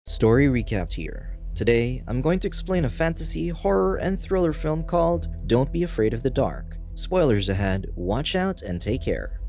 Story recapped here. Today, I'm going to explain a fantasy, horror, and thriller film called Don't Be Afraid of the Dark. Spoilers ahead, watch out and take care.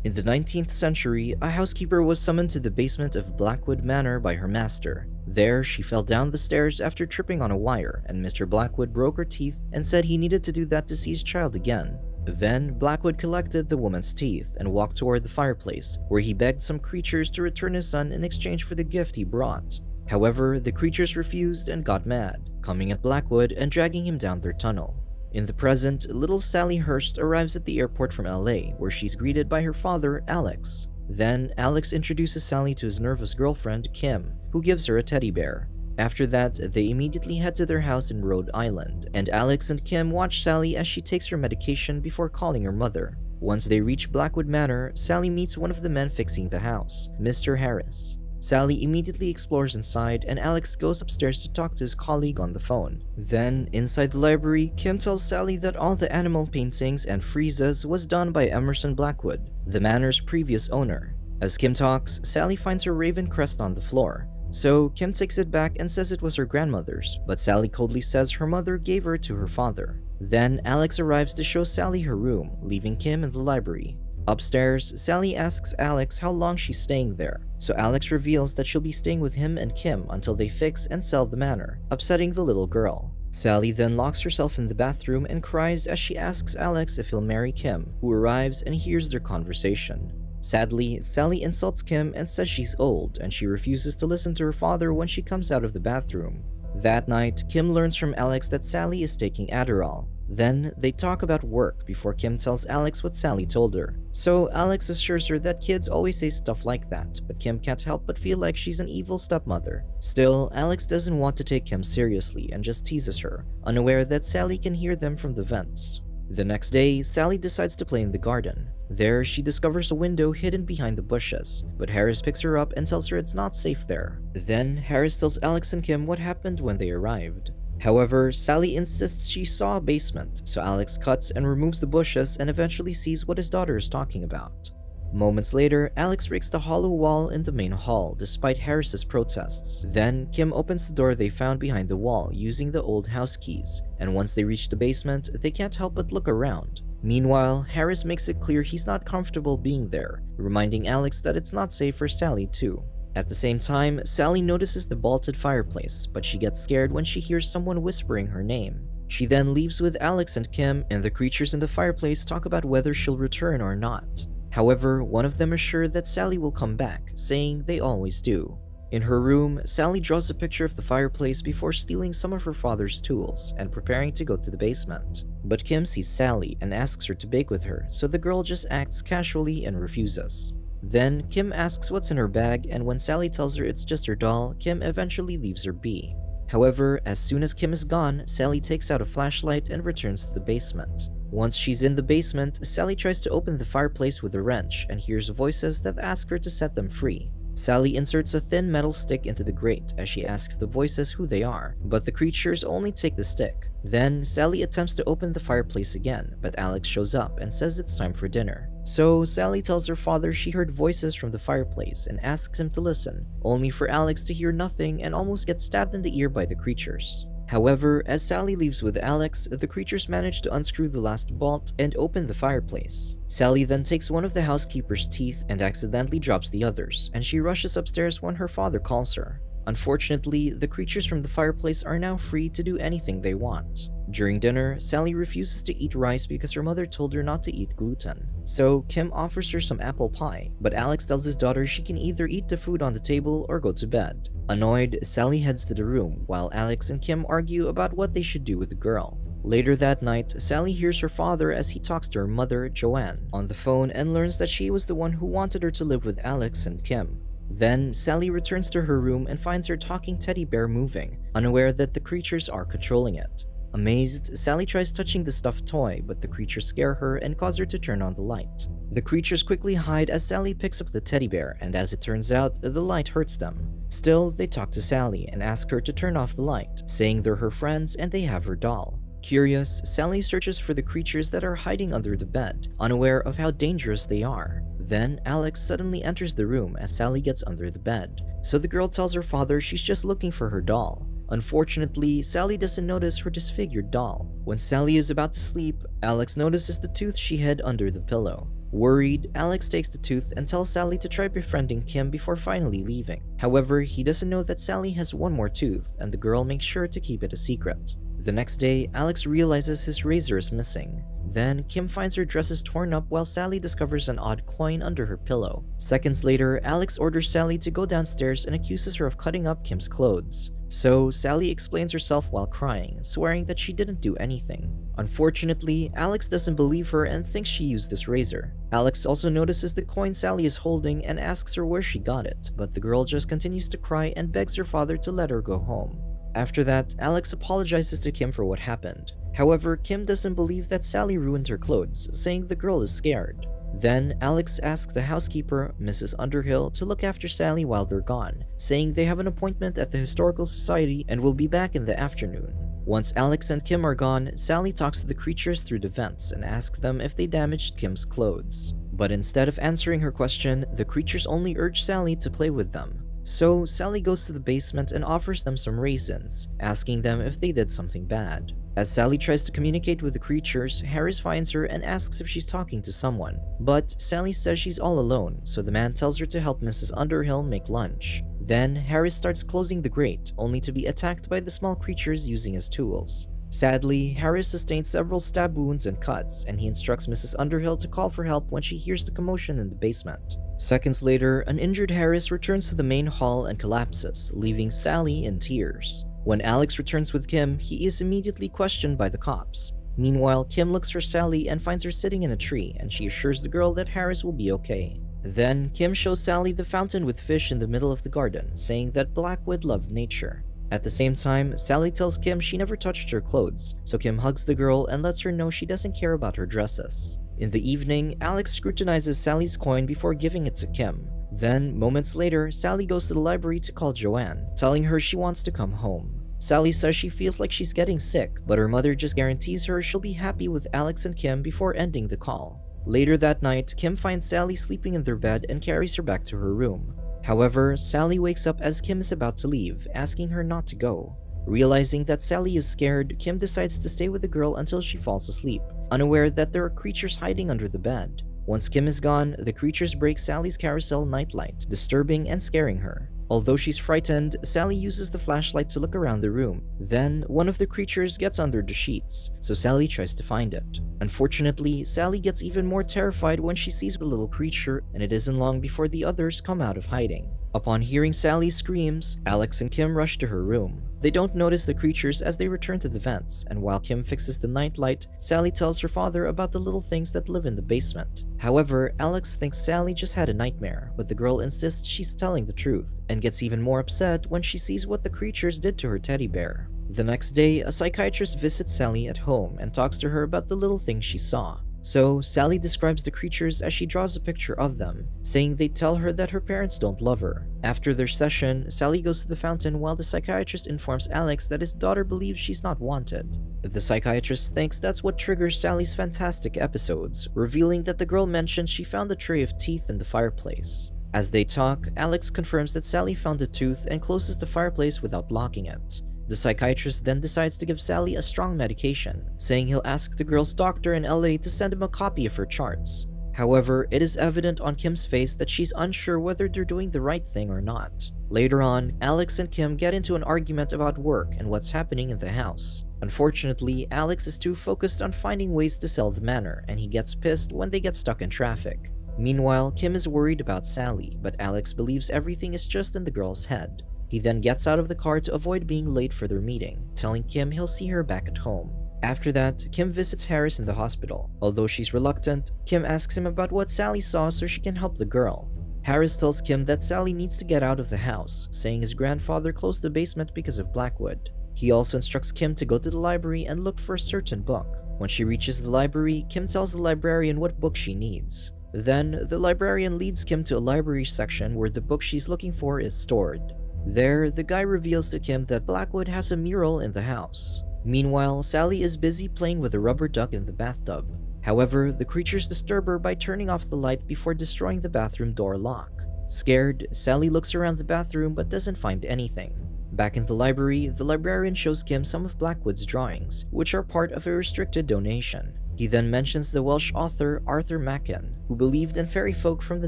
In the 19th century, a housekeeper was summoned to the basement of Blackwood Manor by her master. There, she fell down the stairs after tripping on a wire, and Mr. Blackwood broke her teeth and said he needed to do that deceased child again. Then, Blackwood collected the woman's teeth and walked toward the fireplace, where he begged some creatures to return his son in exchange for the gift he brought. However, the creatures refused and got mad, coming at Blackwood and dragging him down their tunnel. In the present, little Sally Hurst arrives at the airport from LA, where she's greeted by her father, Alex. Then, Alex introduces Sally to his nervous girlfriend, Kim, who gives her a teddy bear. After that, they immediately head to their house in Rhode Island, and Alex and Kim watch Sally as she takes her medication before calling her mother. Once they reach Blackwood Manor, Sally meets one of the men fixing the house, Mr. Harris. Sally immediately explores inside, and Alex goes upstairs to talk to his colleague on the phone. Then, inside the library, Kim tells Sally that all the animal paintings and friezes was done by Emerson Blackwood, the manor's previous owner. As Kim talks, Sally finds her raven crest on the floor. So, Kim takes it back and says it was her grandmother's, but Sally coldly says her mother gave her to her father. Then, Alex arrives to show Sally her room, leaving Kim in the library. Upstairs, Sally asks Alex how long she's staying there, so Alex reveals that she'll be staying with him and Kim until they fix and sell the manor, upsetting the little girl. Sally then locks herself in the bathroom and cries as she asks Alex if he'll marry Kim, who arrives and hears their conversation. Sadly, Sally insults Kim and says she's old, and she refuses to listen to her father when she comes out of the bathroom. That night, Kim learns from Alex that Sally is taking Adderall. Then, they talk about work before Kim tells Alex what Sally told her. So, Alex assures her that kids always say stuff like that, but Kim can't help but feel like she's an evil stepmother. Still, Alex doesn't want to take Kim seriously and just teases her, unaware that Sally can hear them from the vents. The next day, Sally decides to play in the garden. There, she discovers a window hidden behind the bushes, but Harris picks her up and tells her it's not safe there. Then, Harris tells Alex and Kim what happened when they arrived. However, Sally insists she saw a basement, so Alex cuts and removes the bushes and eventually sees what his daughter is talking about. Moments later, Alex breaks the hollow wall in the main hall despite Harris's protests. Then, Kim opens the door they found behind the wall using the old house keys, and once they reach the basement, they can't help but look around. Meanwhile, Harris makes it clear he's not comfortable being there, reminding Alex that it's not safe for Sally too. At the same time, Sally notices the vaulted fireplace, but she gets scared when she hears someone whispering her name. She then leaves with Alex and Kim, and the creatures in the fireplace talk about whether she'll return or not. However, one of them is sure that Sally will come back, saying they always do. In her room, Sally draws a picture of the fireplace before stealing some of her father's tools and preparing to go to the basement. But Kim sees Sally and asks her to bake with her, so the girl just acts casually and refuses. Then, Kim asks what's in her bag, and when Sally tells her it's just her doll, Kim eventually leaves her be. However, as soon as Kim is gone, Sally takes out a flashlight and returns to the basement. Once she's in the basement, Sally tries to open the fireplace with a wrench and hears voices that ask her to set them free. Sally inserts a thin metal stick into the grate as she asks the voices who they are, but the creatures only take the stick. Then, Sally attempts to open the fireplace again, but Alex shows up and says it's time for dinner. So, Sally tells her father she heard voices from the fireplace and asks him to listen, only for Alex to hear nothing and almost get stabbed in the ear by the creatures. However, as Sally leaves with Alex, the creatures manage to unscrew the last bolt and open the fireplace. Sally then takes one of the housekeeper's teeth and accidentally drops the others, and she rushes upstairs when her father calls her. Unfortunately, the creatures from the fireplace are now free to do anything they want. During dinner, Sally refuses to eat rice because her mother told her not to eat gluten. So, Kim offers her some apple pie, but Alex tells his daughter she can either eat the food on the table or go to bed. Annoyed, Sally heads to the room, while Alex and Kim argue about what they should do with the girl. Later that night, Sally hears her father as he talks to her mother, Joanne, on the phone and learns that she was the one who wanted her to live with Alex and Kim. Then, Sally returns to her room and finds her talking teddy bear moving, unaware that the creatures are controlling it. Amazed, Sally tries touching the stuffed toy, but the creatures scare her and cause her to turn on the light. The creatures quickly hide as Sally picks up the teddy bear, and as it turns out, the light hurts them. Still, they talk to Sally and ask her to turn off the light, saying they're her friends and they have her doll. Curious, Sally searches for the creatures that are hiding under the bed, unaware of how dangerous they are. Then Alex suddenly enters the room as Sally gets under the bed, so the girl tells her father she's just looking for her doll. Unfortunately, Sally doesn't notice her disfigured doll. When Sally is about to sleep, Alex notices the tooth she hid under the pillow. Worried, Alex takes the tooth and tells Sally to try befriending Kim before finally leaving. However, he doesn't know that Sally has one more tooth, and the girl makes sure to keep it a secret. The next day, Alex realizes his razor is missing. Then, Kim finds her dresses torn up while Sally discovers an odd coin under her pillow. Seconds later, Alex orders Sally to go downstairs and accuses her of cutting up Kim's clothes. So, Sally explains herself while crying, swearing that she didn't do anything. Unfortunately, Alex doesn't believe her and thinks she used this razor. Alex also notices the coin Sally is holding and asks her where she got it, but the girl just continues to cry and begs her father to let her go home. After that, Alex apologizes to Kim for what happened. However, Kim doesn't believe that Sally ruined her clothes, saying the girl is scared. Then, Alex asks the housekeeper, Mrs. Underhill, to look after Sally while they're gone, saying they have an appointment at the Historical Society and will be back in the afternoon. Once Alex and Kim are gone, Sally talks to the creatures through the vents and asks them if they damaged Kim's clothes. But instead of answering her question, the creatures only urge Sally to play with them. So, Sally goes to the basement and offers them some raisins, asking them if they did something bad. As Sally tries to communicate with the creatures, Harris finds her and asks if she's talking to someone. But Sally says she's all alone, so the man tells her to help Mrs. Underhill make lunch. Then, Harris starts closing the grate, only to be attacked by the small creatures using his tools. Sadly, Harris sustains several stab wounds and cuts, and he instructs Mrs. Underhill to call for help when she hears the commotion in the basement. Seconds later, an injured Harris returns to the main hall and collapses, leaving Sally in tears. When Alex returns with Kim, he is immediately questioned by the cops. Meanwhile, Kim looks for Sally and finds her sitting in a tree, and she assures the girl that Harris will be okay. Then, Kim shows Sally the fountain with fish in the middle of the garden, saying that Blackwood loved nature. At the same time, Sally tells Kim she never touched her clothes, so Kim hugs the girl and lets her know she doesn't care about her dresses. In the evening, Alex scrutinizes Sally's coin before giving it to Kim. Then, moments later, Sally goes to the library to call Joanne, telling her she wants to come home. Sally says she feels like she's getting sick, but her mother just guarantees her she'll be happy with Alex and Kim before ending the call. Later that night, Kim finds Sally sleeping in their bed and carries her back to her room. However, Sally wakes up as Kim is about to leave, asking her not to go. Realizing that Sally is scared, Kim decides to stay with the girl until she falls asleep, unaware that there are creatures hiding under the bed. Once Kim is gone, the creatures break Sally's carousel nightlight, disturbing and scaring her. Although she's frightened, Sally uses the flashlight to look around the room. Then, one of the creatures gets under the sheets, so Sally tries to find it. Unfortunately, Sally gets even more terrified when she sees the little creature, and it isn't long before the others come out of hiding. Upon hearing Sally's screams, Alex and Kim rush to her room. They don't notice the creatures as they return to the vents, and while Kim fixes the nightlight, Sally tells her father about the little things that live in the basement. However, Alex thinks Sally just had a nightmare, but the girl insists she's telling the truth, and gets even more upset when she sees what the creatures did to her teddy bear. The next day, a psychiatrist visits Sally at home and talks to her about the little things she saw. So, Sally describes the creatures as she draws a picture of them, saying they tell her that her parents don't love her. After their session, Sally goes to the fountain while the psychiatrist informs Alex that his daughter believes she's not wanted. The psychiatrist thinks that's what triggers Sally's fantastic episodes, revealing that the girl mentioned she found a tray of teeth in the fireplace. As they talk, Alex confirms that Sally found a tooth and closes the fireplace without locking it. The psychiatrist then decides to give Sally a strong medication, saying he'll ask the girl's doctor in LA to send him a copy of her charts. However, it is evident on Kim's face that she's unsure whether they're doing the right thing or not. Later on, Alex and Kim get into an argument about work and what's happening in the house. Unfortunately, Alex is too focused on finding ways to sell the manor, and he gets pissed when they get stuck in traffic. Meanwhile, Kim is worried about Sally, but Alex believes everything is just in the girl's head. He then gets out of the car to avoid being late for their meeting, telling Kim he'll see her back at home. After that, Kim visits Harris in the hospital. Although she's reluctant, Kim asks him about what Sally saw so she can help the girl. Harris tells Kim that Sally needs to get out of the house, saying his grandfather closed the basement because of Blackwood. He also instructs Kim to go to the library and look for a certain book. When she reaches the library, Kim tells the librarian what book she needs. Then, the librarian leads Kim to a library section where the book she's looking for is stored. There, the guy reveals to Kim that Blackwood has a mural in the house. Meanwhile, Sally is busy playing with a rubber duck in the bathtub. However, the creatures disturb her by turning off the light before destroying the bathroom door lock. Scared, Sally looks around the bathroom but doesn't find anything. Back in the library, the librarian shows Kim some of Blackwood's drawings, which are part of a restricted donation. He then mentions the Welsh author Arthur Machen, who believed in fairy folk from the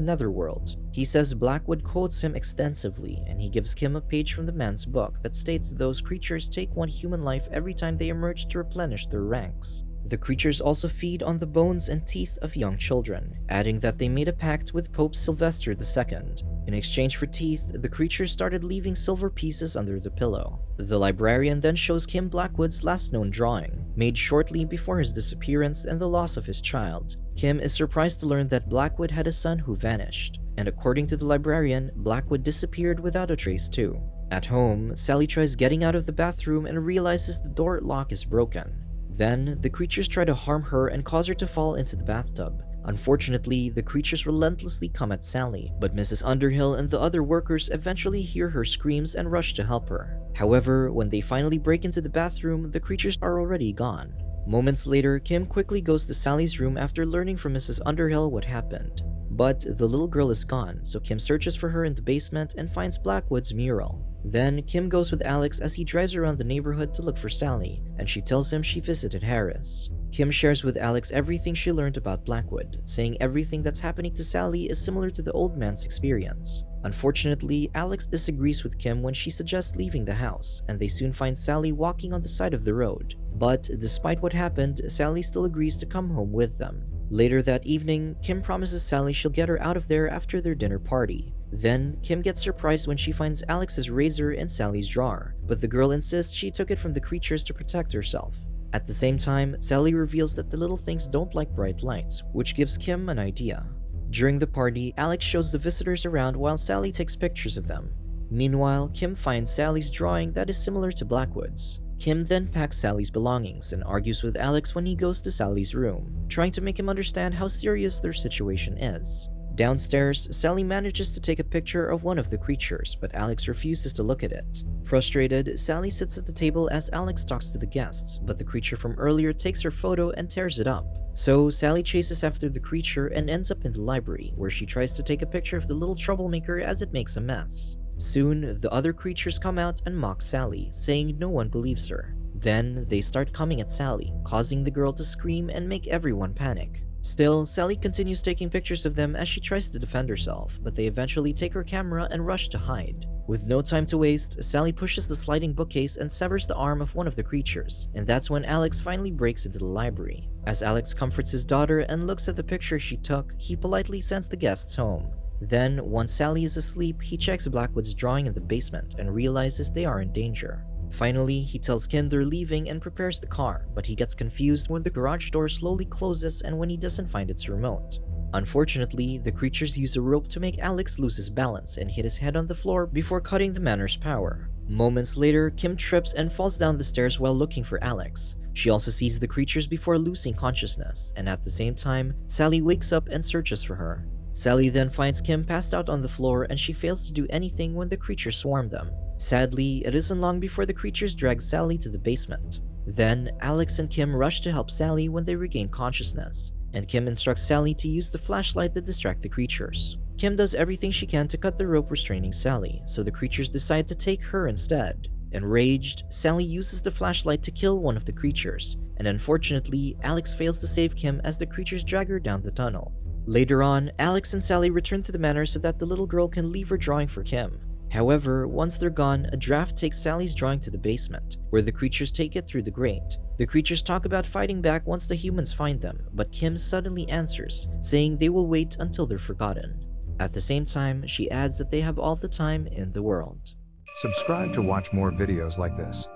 netherworld. He says Blackwood quotes him extensively, and he gives Kim a page from the man's book that states those creatures take one human life every time they emerge to replenish their ranks. The creatures also feed on the bones and teeth of young children, adding that they made a pact with Pope Sylvester II. In exchange for teeth, the creatures started leaving silver pieces under the pillow. The librarian then shows Kim Blackwood's last known drawing, made shortly before his disappearance and the loss of his child. Kim is surprised to learn that Blackwood had a son who vanished, and according to the librarian, Blackwood disappeared without a trace too. At home, Sally tries getting out of the bathroom and realizes the door lock is broken. Then, the creatures try to harm her and cause her to fall into the bathtub. Unfortunately, the creatures relentlessly come at Sally, but Mrs. Underhill and the other workers eventually hear her screams and rush to help her. However, when they finally break into the bathroom, the creatures are already gone. Moments later, Kim quickly goes to Sally's room after learning from Mrs. Underhill what happened. But the little girl is gone, so Kim searches for her in the basement and finds Blackwood's mural. Then, Kim goes with Alex as he drives around the neighborhood to look for Sally, and she tells him she visited Harris. Kim shares with Alex everything she learned about Blackwood, saying everything that's happening to Sally is similar to the old man's experience. Unfortunately, Alex disagrees with Kim when she suggests leaving the house, and they soon find Sally walking on the side of the road. But despite what happened, Sally still agrees to come home with them. Later that evening, Kim promises Sally she'll get her out of there after their dinner party. Then, Kim gets surprised when she finds Alex's razor in Sally's drawer, but the girl insists she took it from the creatures to protect herself. At the same time, Sally reveals that the little things don't like bright lights, which gives Kim an idea. During the party, Alex shows the visitors around while Sally takes pictures of them. Meanwhile, Kim finds Sally's drawing that is similar to Blackwood's. Kim then packs Sally's belongings and argues with Alex when he goes to Sally's room, trying to make him understand how serious their situation is. Downstairs, Sally manages to take a picture of one of the creatures, but Alex refuses to look at it. Frustrated, Sally sits at the table as Alex talks to the guests, but the creature from earlier takes her photo and tears it up. So, Sally chases after the creature and ends up in the library, where she tries to take a picture of the little troublemaker as it makes a mess. Soon, the other creatures come out and mock Sally, saying no one believes her. Then, they start coming at Sally, causing the girl to scream and make everyone panic. Still, Sally continues taking pictures of them as she tries to defend herself, but they eventually take her camera and rush to hide. With no time to waste, Sally pushes the sliding bookcase and severs the arm of one of the creatures, and that's when Alex finally breaks into the library. As Alex comforts his daughter and looks at the picture she took, he politely sends the guests home. Then, once Sally is asleep, he checks Blackwood's drawing in the basement and realizes they are in danger. Finally, he tells Kim they're leaving and prepares the car, but he gets confused when the garage door slowly closes and when he doesn't find its remote. Unfortunately, the creatures use a rope to make Alex lose his balance and hit his head on the floor before cutting the manor's power. Moments later, Kim trips and falls down the stairs while looking for Alex. She also sees the creatures before losing consciousness, and at the same time, Sally wakes up and searches for her. Sally then finds Kim passed out on the floor and she fails to do anything when the creatures swarm them. Sadly, it isn't long before the creatures drag Sally to the basement. Then, Alex and Kim rush to help Sally when they regain consciousness, and Kim instructs Sally to use the flashlight to distract the creatures. Kim does everything she can to cut the rope restraining Sally, so the creatures decide to take her instead. Enraged, Sally uses the flashlight to kill one of the creatures, and unfortunately, Alex fails to save Kim as the creatures drag her down the tunnel. Later on, Alex and Sally return to the manor so that the little girl can leave her drawing for Kim. However, once they're gone, a draft takes Sally's drawing to the basement, where the creatures take it through the grate. The creatures talk about fighting back once the humans find them, but Kim suddenly answers, saying they will wait until they're forgotten. At the same time, she adds that they have all the time in the world. Subscribe to watch more videos like this.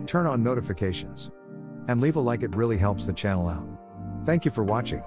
Turn on notifications. And leave a like, it really helps the channel out. Thank you for watching.